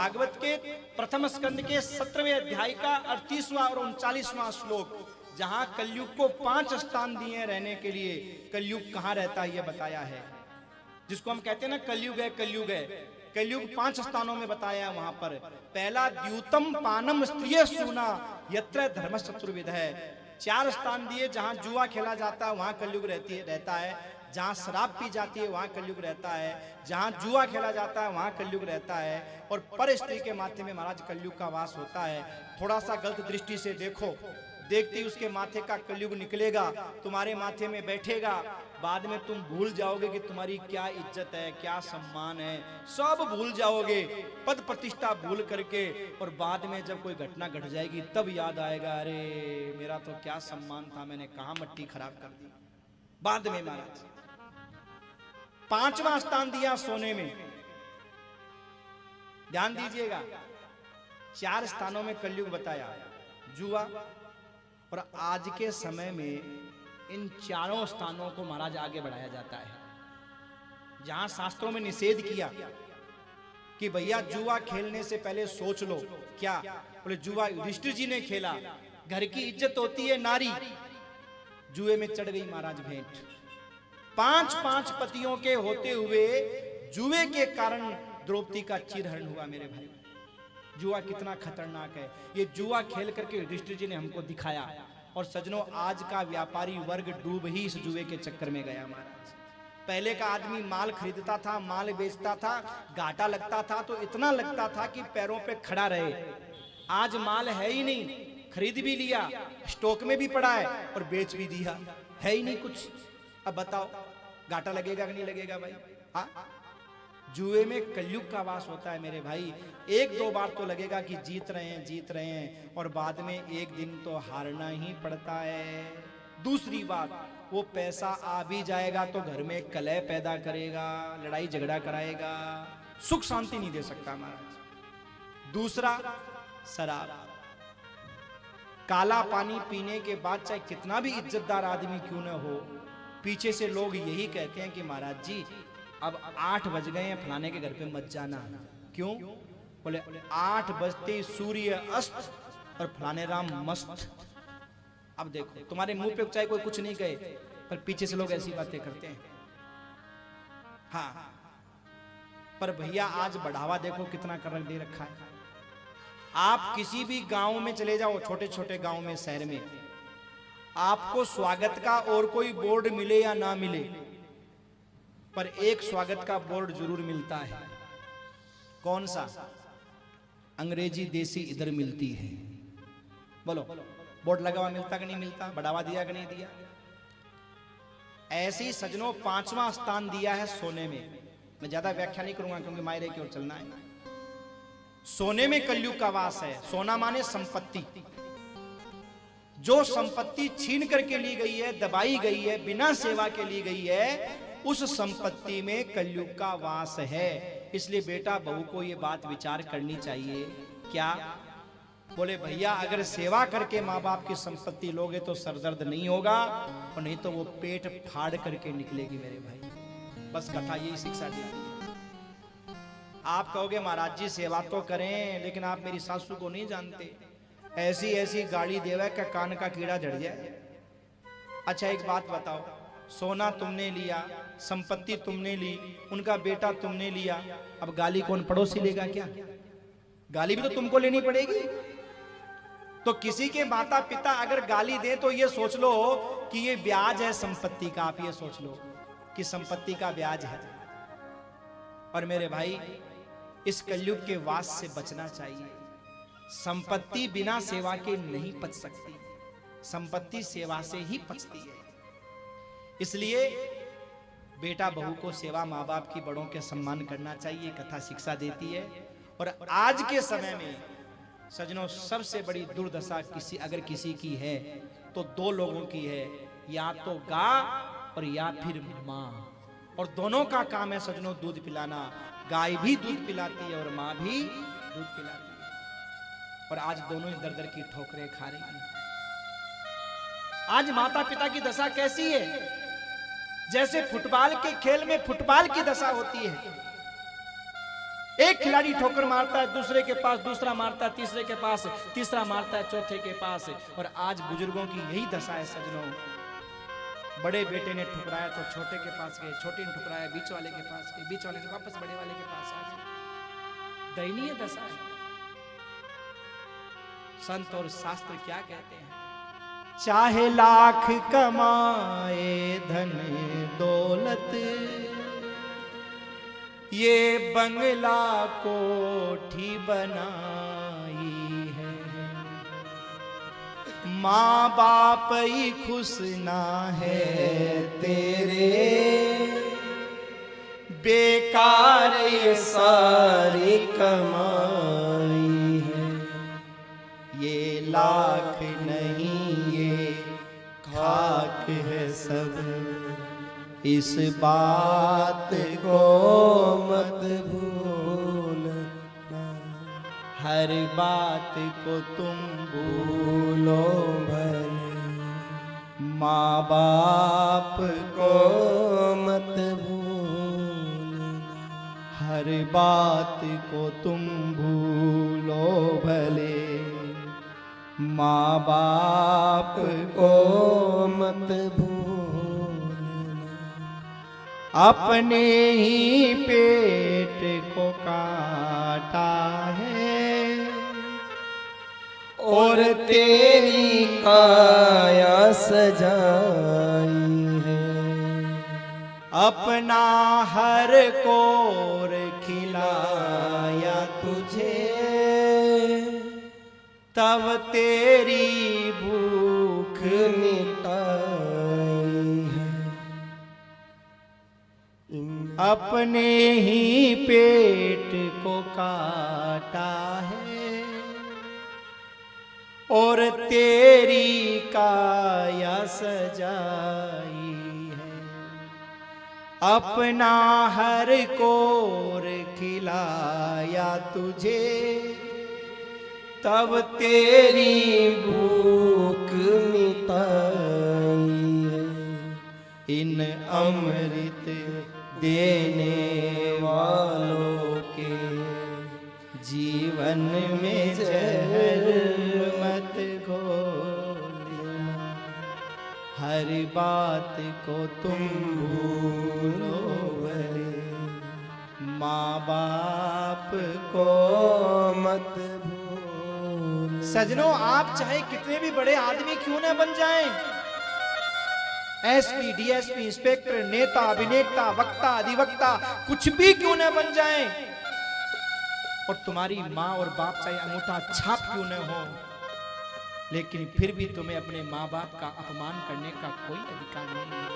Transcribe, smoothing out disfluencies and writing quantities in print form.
भागवत के प्रथम स्कंद के 17वें अध्याय का 38वां और 39वां श्लोक, जहां कलयुग को 5 स्थान दिए रहने के लिए। कलयुग कहां रहता है यह बताया है, जिसको हम कहते हैं ना कलयुग है, कलयुग है। कलयुग 5 स्थानों में बताया है। वहां पर पहला द्यूतम पानम स्त्रिय सूना यत्र धर्म चतुर्विध है। 4 स्थान दिए, जहां जुआ खेला जाता है वहां कलयुग रहता है, जहां शराब पी जाती है वहां कलयुग रहता है, जहां जुआ खेला जाता है वहां कलयुग रहता है, और पर स्त्री के माथे में महाराज कलयुग का वास होता है। थोड़ा सा गलत दृष्टि से देखो, देखते ही उसके माथे का कलयुग निकलेगा, तुम्हारे माथे में बैठेगा। बाद में तुम भूल जाओगे कि तुम्हारी क्या इज्जत है, क्या सम्मान है, सब भूल जाओगे, पद प्रतिष्ठा भूल करके। और बाद में जब कोई घटना घट जाएगी तब याद आएगा, अरे मेरा तो क्या सम्मान था, मैंने कहां मट्टी खराब कर दी। बाद में महाराज 5वां स्थान दिया सोने में। ध्यान दीजिएगा, 4 स्थानों में कलयुग बताया, जुआ। और आज के समय में इन 4 स्थानों को महाराज आगे बढ़ाया जाता है। जहां शास्त्रों में निषेध किया कि भैया जुआ खेलने से पहले सोच लो, क्या बोले जुआ युधिष्ठिर जी ने खेला, घर की इज्जत होती है नारी, जुए में चढ़ गई महाराज भेंट। 5 पतियों के होते हुए जुए के कारण द्रौपदी का चिरहरण हुआ। मेरे भाई, जुआ कितना खतरनाक है, ये जुआ खेल करके युधिष्ठिर जी ने हमको दिखाया। और सजनों, आज का व्यापारी वर्ग डूब ही इस जुए के चक्कर में गया महाराज। पहले का आदमी माल खरीदता था, माल बेचता था, घाटा लगता था तो इतना लगता था कि पैरों पे खड़ा रहे। आज माल है ही नहीं, खरीद भी लिया, स्टॉक में भी पड़ा है और बेच भी दिया, है ही नहीं कुछ। अब बताओ घाटा लगेगा कि नहीं लगेगा भाई? हाँ, जुए में कलयुग का वास होता है मेरे भाई। 1-2 बार तो लगेगा कि जीत रहे हैं, और बाद में एक दिन तो हारना ही पड़ता है। दूसरी बात, वो पैसा आ भी जाएगा तो घर में कलह पैदा करेगा, लड़ाई झगड़ा कराएगा, सुख शांति नहीं दे सकता महाराज। दूसरा, शराब। काला पानी पीने के बाद चाहे कितना भी इज्जतदार आदमी क्यों न हो, पीछे से लोग यही कहते हैं कि महाराज जी अब 8 बज गए हैं, फलाने के घर पे मत जाना। क्यों? बोले 8 बजते सूर्य अस्त और फलाने राम मस्त। अब देखो, तुम्हारे मुंह पे चाहे कोई कुछ नहीं कहे, पर पीछे से लोग ऐसी बातें करते हैं। हाँ, पर भैया आज बढ़ावा देखो कितना कर दे रखा है। आप किसी भी गांव में चले जाओ, छोटे छोटे गांव में, शहर में, आपको स्वागत का और कोई बोर्ड मिले या ना मिले, पर एक स्वागत का बोर्ड जरूर मिलता है। कौन सा? अंग्रेजी देसी इधर मिलती है। बोलो, बोर्ड लगा हुआ मिलता कि नहीं मिलता? बढ़ावा दिया कि नहीं दिया? ऐसे ही सजनों 5वां स्थान दिया है सोने में। मैं ज्यादा व्याख्या नहीं करूंगा क्योंकि मायरे की ओर चलना है। सोने में कलयुग का वास है। सोना माने संपत्ति। जो संपत्ति छीन करके ली गई है, दबाई गई है, बिना सेवा के ली गई है, उस संपत्ति में कलयुग का वास है। इसलिए बेटा बहू को ये बात विचार करनी चाहिए। क्या? बोले भैया अगर सेवा करके माँ बाप की संपत्ति लोगे तो सरदर्द नहीं होगा, और नहीं तो वो पेट फाड़ करके निकलेगी मेरे भाई। बस कथा यही शिक्षा देती है। आप कहोगे महाराज जी सेवा तो करें, लेकिन आप मेरी सासू को नहीं जानते, ऐसी ऐसी गाड़ी देवे का कान का कीड़ा जड़ जाए। अच्छा एक बात बताओ, सोना तुमने लिया, संपत्ति तुमने ली, उनका बेटा तुमने लिया, अब गाली कौन पड़ोसी लेगा क्या? गाली भी तो तुमको लेनी पड़ेगी। तो किसी के माता पिता अगर गाली दे तो ये सोच लो कि ये ब्याज है संपत्ति का। आप ये सोच लो कि संपत्ति का ब्याज है। और मेरे भाई, इस कलयुग के वास से बचना चाहिए। संपत्ति बिना सेवा के नहीं पच सकती, संपत्ति सेवा से ही पचती है। इसलिए बेटा बहू को सेवा, माँ बाप की बड़ों के सम्मान करना चाहिए, कथा शिक्षा देती है। और आज के समय में सजनों सबसे बड़ी दुर्दशा अगर किसी की है तो 2 लोगों की है, या तो गाय और या फिर माँ। और दोनों का काम है सजनों दूध पिलाना। गाय भी दूध पिलाती है और माँ भी दूध पिलाती है, और आज दोनों ही दर दर की ठोकरें खा रही हैं। आज माता पिता की दशा कैसी है? जैसे फुटबॉल के खेल में फुटबॉल की दशा होती है, एक खिलाड़ी ठोकर मारता है, दूसरे के पास दूसरा मारता है, तीसरे के पास तीसरा मारता है, चौथे के पास। और आज बुजुर्गों की यही दशा है सजनों। बड़े बेटे ने ठुकराया तो छोटे के पास गए, छोटे ने ठुकराया बीच वाले के पास गए, बीच वाले ने वापस बड़े वाले के पास आ गए। दयनीय दशा है। संत और शास्त्र क्या कहते हैं? चाहे लाख कमाए धन दौलत, ये बंगला कोठी बनाई है, माँ बाप ही खुश ना है तेरे, बेकार ये सारी कमाई है। ये लाख नहीं ये खाक है सब, इस बात को मत भूलना, हर बात को तुम भूलो भले, माँ बाप को मत भूलना, हर बात को तुम भूलो भले, माँ बाप को मत भूलना। अपने ही पेट को काटा है और तेरी काया सजाई है, अपना हर कोर खिलाया तुझे, तब तेरी भूख मिटाई है। अपने ही पेट को काटा है और तेरी काया सजाई है, अपना हर कोर खिलाया तुझे, तब तेरी भूख मिटाई है। इन अमृत देने वालों के जीवन में जहर मत घोलना, हर बात को तुम भूलो भले, माँ बाप को मत भूल। सजनों, आप चाहे कितने भी बड़े आदमी क्यों न बन जाएं, एसपी, डीएसपी, इंस्पेक्टर, नेता, अभिनेता, वक्ता, अधिवक्ता, कुछ भी क्यों न बन जाएं, और तुम्हारी माँ और बाप चाहे अंगूठा छाप क्यों न हो, लेकिन फिर भी तुम्हें अपने माँ बाप का अपमान करने का कोई अधिकार नहीं है।